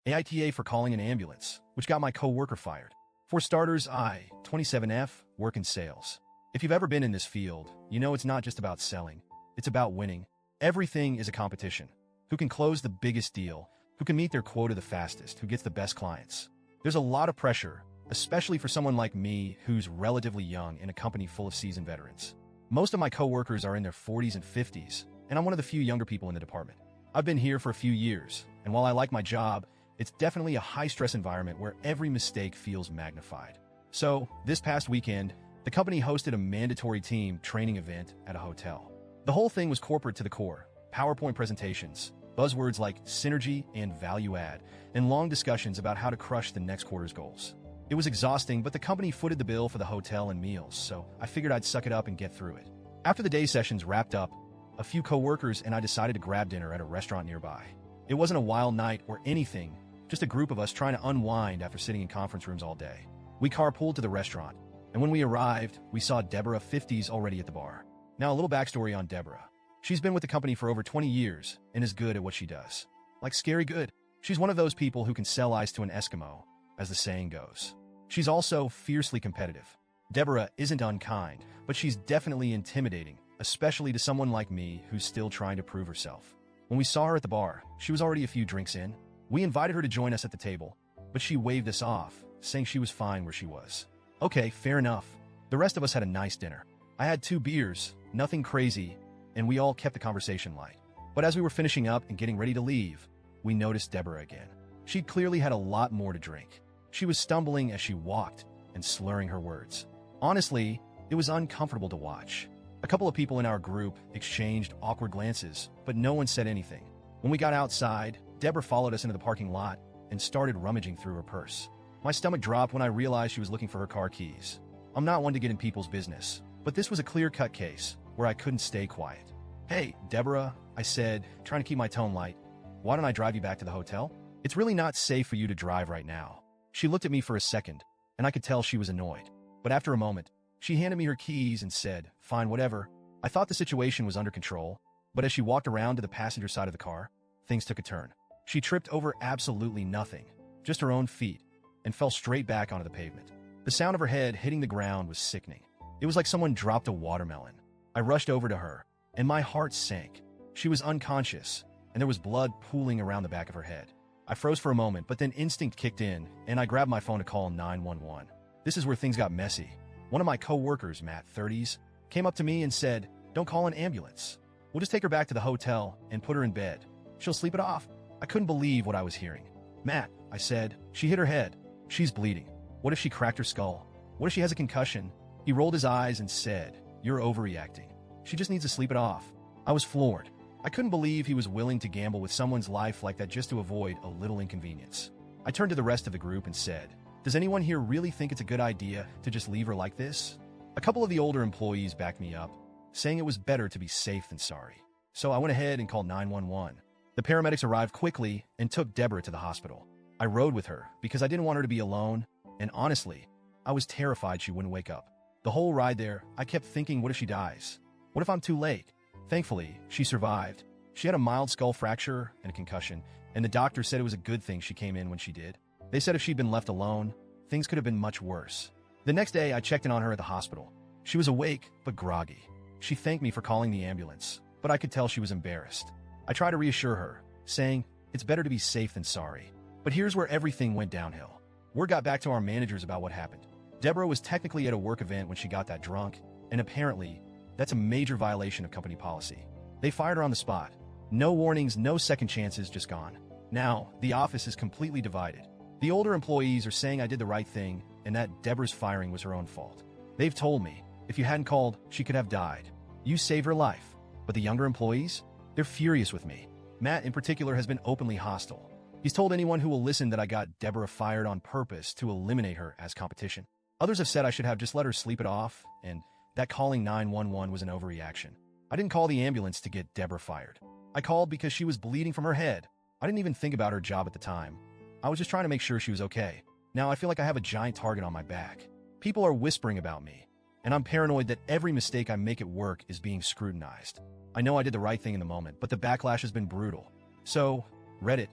AITA for calling an ambulance, which got my coworker fired. For starters, I, 27F, work in sales. If you've ever been in this field, you know it's not just about selling. It's about winning. Everything is a competition. Who can close the biggest deal? Who can meet their quota the fastest? Who gets the best clients? There's a lot of pressure, especially for someone like me who's relatively young in a company full of seasoned veterans. Most of my coworkers are in their 40s and 50s, and I'm one of the few younger people in the department. I've been here for a few years, and while I like my job, it's definitely a high-stress environment where every mistake feels magnified. So, this past weekend, the company hosted a mandatory team training event at a hotel. The whole thing was corporate to the core, PowerPoint presentations, buzzwords like synergy and value add, and long discussions about how to crush the next quarter's goals. It was exhausting, but the company footed the bill for the hotel and meals, so I figured I'd suck it up and get through it. After the day sessions wrapped up, a few coworkers and I decided to grab dinner at a restaurant nearby. It wasn't a wild night or anything, just a group of us trying to unwind after sitting in conference rooms all day. We carpooled to the restaurant, and when we arrived, we saw Deborah, 50s, already at the bar. Now, a little backstory on Deborah. She's been with the company for over 20 years and is good at what she does. Like scary good. She's one of those people who can sell ice to an Eskimo, as the saying goes. She's also fiercely competitive. Deborah isn't unkind, but she's definitely intimidating, especially to someone like me who's still trying to prove herself. When we saw her at the bar, she was already a few drinks in. We invited her to join us at the table, but she waved us off, saying she was fine where she was. Okay, fair enough. The rest of us had a nice dinner. I had 2 beers, nothing crazy, and we all kept the conversation light. But as we were finishing up and getting ready to leave, we noticed Deborah again. She'd clearly had a lot more to drink. She was stumbling as she walked and slurring her words. Honestly, it was uncomfortable to watch. A couple of people in our group exchanged awkward glances, but no one said anything. When we got outside, Deborah followed us into the parking lot and started rummaging through her purse. My stomach dropped when I realized she was looking for her car keys. I'm not one to get in people's business, but this was a clear-cut case where I couldn't stay quiet. Hey, Deborah, I said, trying to keep my tone light. Why don't I drive you back to the hotel? It's really not safe for you to drive right now. She looked at me for a second, and I could tell she was annoyed. But after a moment, she handed me her keys and said, fine, whatever. I thought the situation was under control, but as she walked around to the passenger side of the car, things took a turn. She tripped over absolutely nothing, just her own feet, and fell straight back onto the pavement. The sound of her head hitting the ground was sickening. It was like someone dropped a watermelon. I rushed over to her, and my heart sank. She was unconscious, and there was blood pooling around the back of her head. I froze for a moment, but then instinct kicked in, and I grabbed my phone to call 911. This is where things got messy. One of my co-workers, Matt, 30s, came up to me and said, "Don't call an ambulance. We'll just take her back to the hotel and put her in bed. She'll sleep it off." I couldn't believe what I was hearing. "Matt," I said, "she hit her head. She's bleeding. What if she cracked her skull? What if she has a concussion?" He rolled his eyes and said, "You're overreacting. She just needs to sleep it off." I was floored. I couldn't believe he was willing to gamble with someone's life like that just to avoid a little inconvenience. I turned to the rest of the group and said, "Does anyone here really think it's a good idea to just leave her like this?" A couple of the older employees backed me up, saying it was better to be safe than sorry. So I went ahead and called 911. The paramedics arrived quickly and took Deborah to the hospital. I rode with her because I didn't want her to be alone, and honestly, I was terrified she wouldn't wake up. The whole ride there, I kept thinking, what if she dies? What if I'm too late? Thankfully, she survived. She had a mild skull fracture and a concussion, and the doctor said it was a good thing she came in when she did. They said if she'd been left alone, things could have been much worse. The next day, I checked in on her at the hospital. She was awake, but groggy. She thanked me for calling the ambulance, but I could tell she was embarrassed. I tried to reassure her, saying, "It's better to be safe than sorry." But here's where everything went downhill. Word got back to our managers about what happened. Deborah was technically at a work event when she got that drunk, and apparently, that's a major violation of company policy. They fired her on the spot. No warnings, no second chances, just gone. Now, the office is completely divided. The older employees are saying I did the right thing and that Deborah's firing was her own fault. They've told me, if you hadn't called, she could have died. You saved her life. But the younger employees? They're furious with me. Matt, in particular, has been openly hostile. He's told anyone who will listen that I got Deborah fired on purpose to eliminate her as competition. Others have said I should have just let her sleep it off, and that calling 911 was an overreaction. I didn't call the ambulance to get Deborah fired. I called because she was bleeding from her head. I didn't even think about her job at the time. I was just trying to make sure she was okay. Now I feel like I have a giant target on my back. People are whispering about me, and I'm paranoid that every mistake I make at work is being scrutinized. I know I did the right thing in the moment, but the backlash has been brutal. So, Reddit,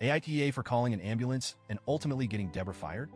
AITA for calling an ambulance and ultimately getting Deborah fired?